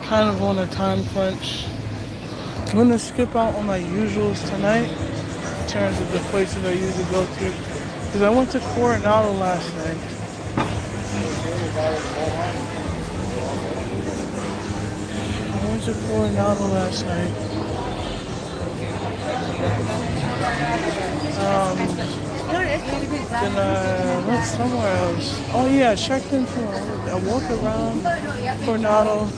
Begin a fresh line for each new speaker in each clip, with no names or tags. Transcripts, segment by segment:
kind of on a time crunch. I'm gonna skip out on my usuals tonight in terms of the places I usually go to. Because I went to Coronado last night. I went to Coronado last night. Then I went somewhere else. Oh yeah, I checked into I walked around Coronado,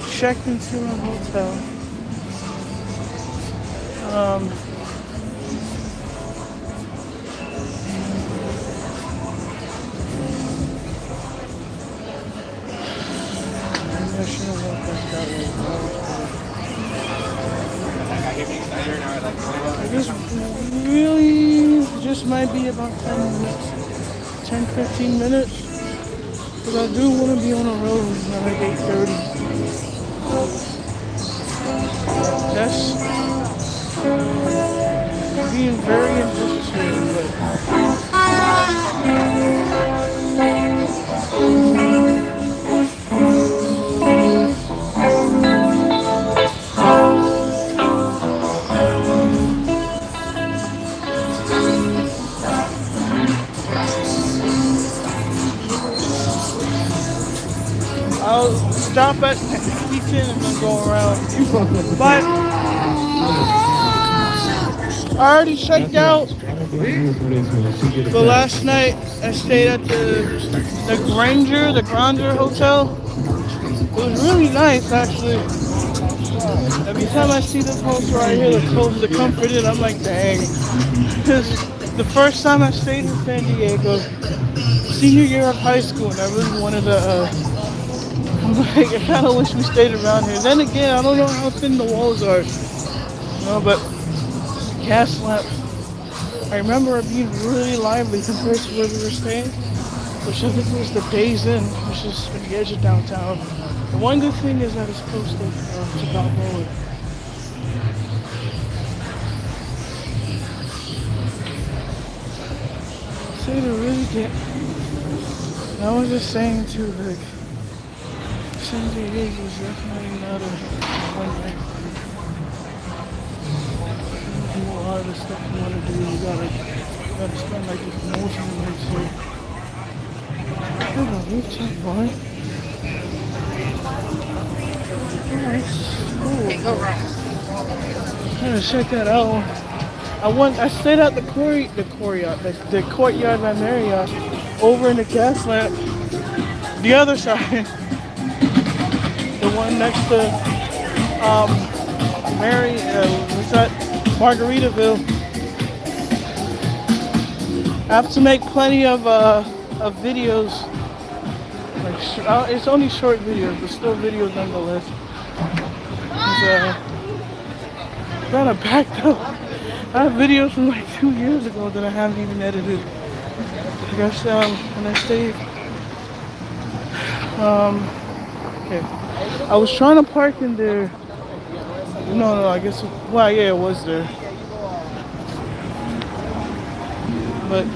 checked into a hotel. Um, I should have walked like that way. I just really just might be about 10 minutes, 10, 15 minutes. Because I do want to be on the road at like 8:30. That's being very anticipated, but I'll stop at Eaton and then go around. But I already checked out. But last night I stayed at the Granger Hotel. It was really nice actually. Every time I see this poster right here, the Comfort Inn, I'm like, dang. Because the first time I stayed in San Diego, senior year of high school, and I really wanted to. I'm like, I kind of wish we stayed around here. Then again, I don't know how thin the walls are, but Gaslamp. I remember it being really lively compared to where we were staying, which I think was the Days Inn, which is at the edge of downtown. The one good thing is that it's close to Balboa. So to really get, I was just saying too, like, San Diego is definitely not a one night. A lot of the stuff you want to do, you gotta spend like a motion nights here. Look at the rooftop bar. Nice. Cool. I'm gonna check that out. I stayed at the courtyard by Marriott over in the Gaslamp. The other side, the one next to what's that? Margaritaville. I have to make plenty of videos. Like it's only short videos, but still videos nonetheless. Kind of backed up. I have videos from like 2 years ago that I haven't even edited. I guess when I stayed, okay, I was trying to park in there. No, I guess, well, yeah, it was there. But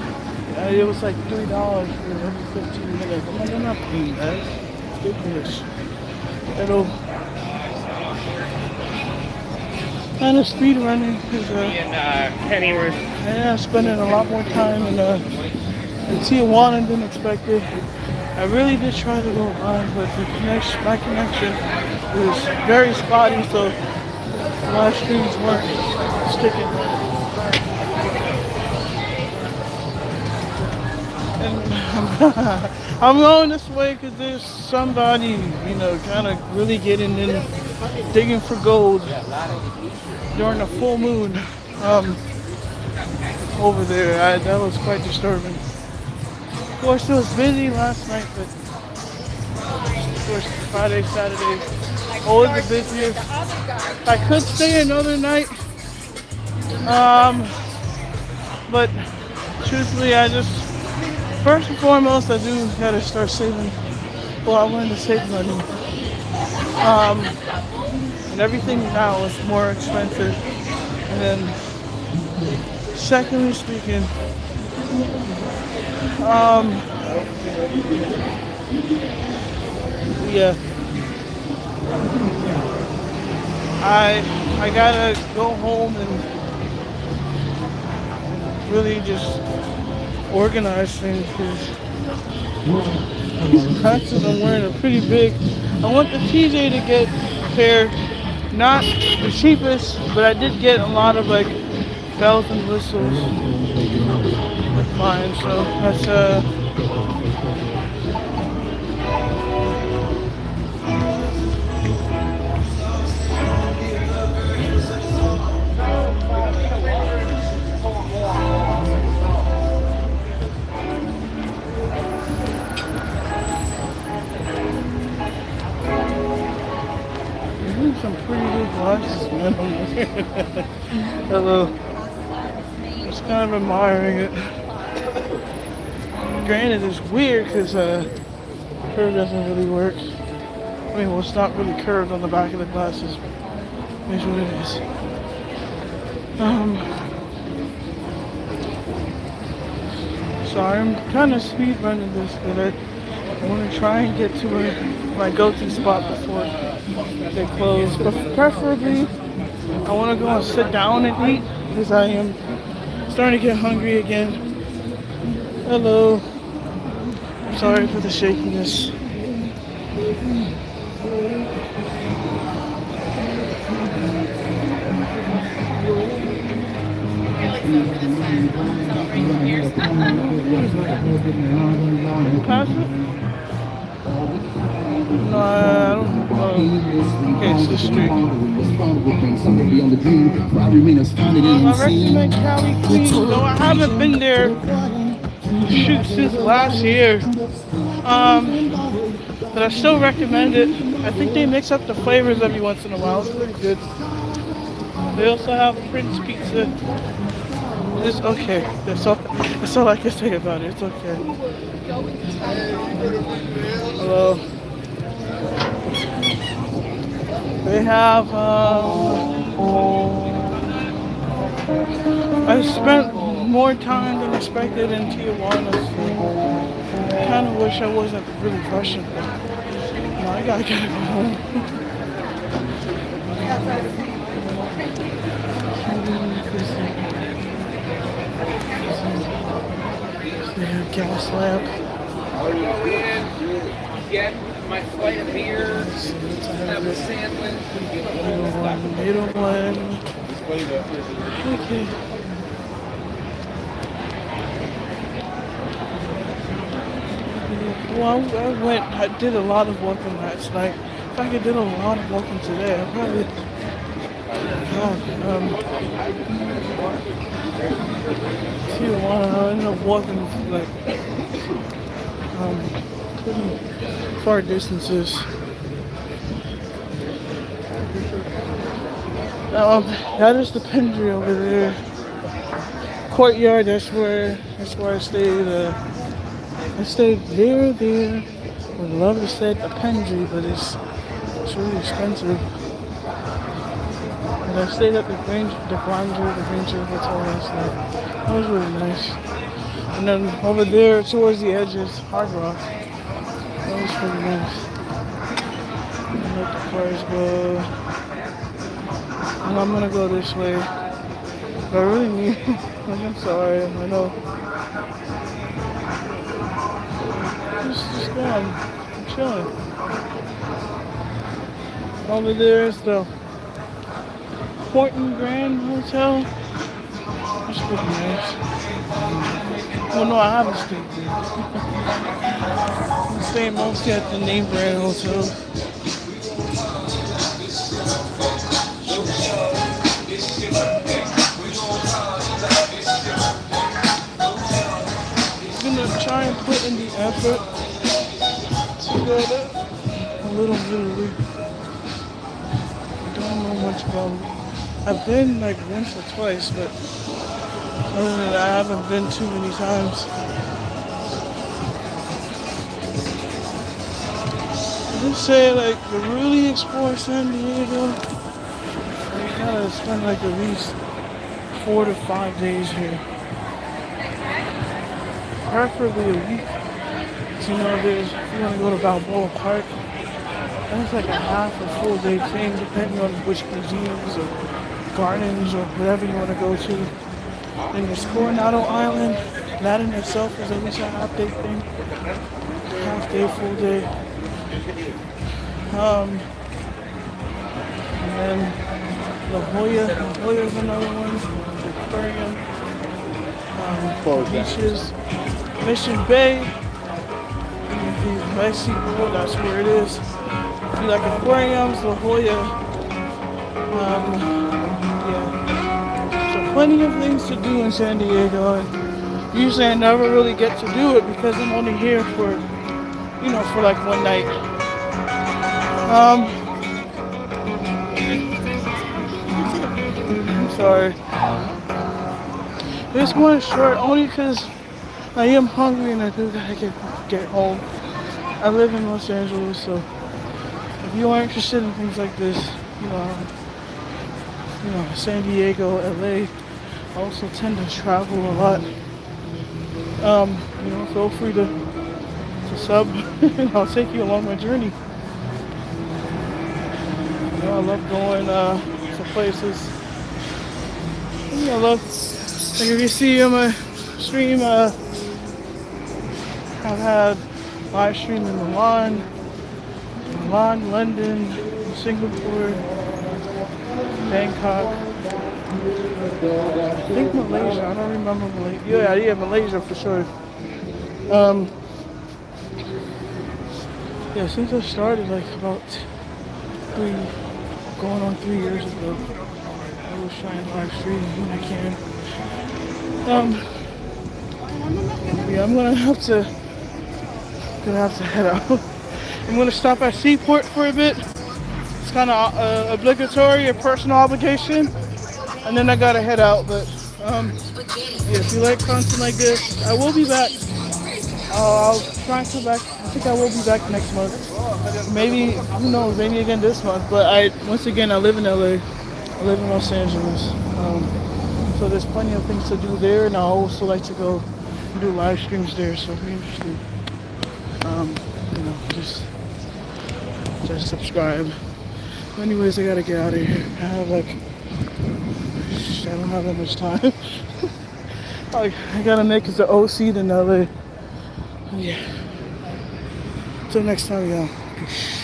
it was like $3 for every 15 minutes. I'm like, I'm not paying that. It's ridiculous. It'll kind of speed running because spending a lot more time in Tijuana than expected. I really did try to go on, but my connection was very spotty, so live streams weren't sticking. And I'm going this way because there's somebody, kind of really getting in, digging for gold during a full moon over there. That was quite disturbing. Of course, it was busy last night, but of course, Friday, Saturday, always the busiest. I could stay another night, but truthfully, first and foremost, I do gotta start saving. Well, I wanted to save money. And everything now is more expensive. And then, secondly speaking, yeah, I gotta go home and really just organize things because these patches I'm wearing are pretty big. I want the TJ to get a pair, not the cheapest, but I did get a lot of like bells and whistles with mine, so that's some pretty good glasses, man. Hello. Just kind of admiring it. Granted, it's weird because curve doesn't really work. I mean, well, it's not really curved on the back of the glasses. It is what it is. So I'm kind of speed running this, but I want to try and get to my go-to spot before they close. But preferably, I want to go and sit down and eat because I am starting to get hungry again. Hello. Sorry for the shakiness. Pass it? No, I don't. Okay, it's the street. I recommend Cali Queen, though I haven't been there shoot since last year. But I still recommend it. I think they mix up the flavors every once in a while. It's pretty good. They also have Prince Pizza. It's okay. That's all I can say about it. It's okay. Hello. They have I spent more time than expected in Tijuana, so I kind of wish I wasn't really rushing. No, I gotta go home. They have Gaslamp.
Get my flight of beer, have a sandwich,
Middle one. Okay. Well, I did a lot of walking last night. In fact, I did a lot of walking today. I probably, Tijuana, I ended up walking like, pretty far distances. That is the Pendry over there. Courtyard, that's where I stayed. I stayed there. Would love to stay at the Pendry, but it's really expensive. And I stayed at the Granger Hotel last night. That was really nice. And then over there towards the edges, Hard Rock. That was pretty nice. And let the cars go. And I'm gonna go this way. But I really need. I'm sorry. I know. Just going. I'm chilling. Over there is the Horton Grand Hotel. That's pretty nice. Well, no, I haven't stayed there. I'm staying mostly at the name brand hotel. I'm gonna try and put in the effort to go there. A little bit. I don't know much about it. I've been like once or twice, but other than that, I haven't been too many times. I would say like to really explore San Diego, you gotta spend like at least 4 to 5 days here. Preferably a week. So, if you want to go to Balboa Park, That's like a half or full day thing, depending on which museums or gardens or whatever you want to go to. Then there's Coronado Island. That in itself is at least a half day thing. Half day, full day. And then La Jolla. La Jolla is another one. The aquarium. Beaches. Mission Bay. Mexico, that's where it is. If you like aquariums, La Jolla. Yeah. So plenty of things to do in San Diego. And usually I never really get to do it because I'm only here for, for like one night. I'm sorry. This one is short only because I am hungry and I do gotta get home. I live in Los Angeles, so if you are interested in things like this, San Diego, LA, I also tend to travel a lot. Feel free to sub and I'll take you along my journey. I love going to places. I love, like if you see on my stream, I've had live stream in Milan, London, Singapore, Bangkok. I think Malaysia. I don't remember Malaysia. Yeah, Malaysia for sure. Since I started like about 3 years ago, I was trying live stream when I can. I'm gonna have to head out. I'm gonna stop at Seaport for a bit. It's kind of obligatory, a personal obligation, and then I gotta head out. But if you like content like this, I will be back. I'll try and come back. I think I will be back next month. Maybe, who knows, maybe again this month. But I live in LA. I live in Los Angeles. So there's plenty of things to do there, and I also like to go do live streams there. So if you're interested, just subscribe. Anyways, I gotta get out of here. I don't have that much time. I gotta make it to OC in LA. Yeah. Till next time, y'all. Peace.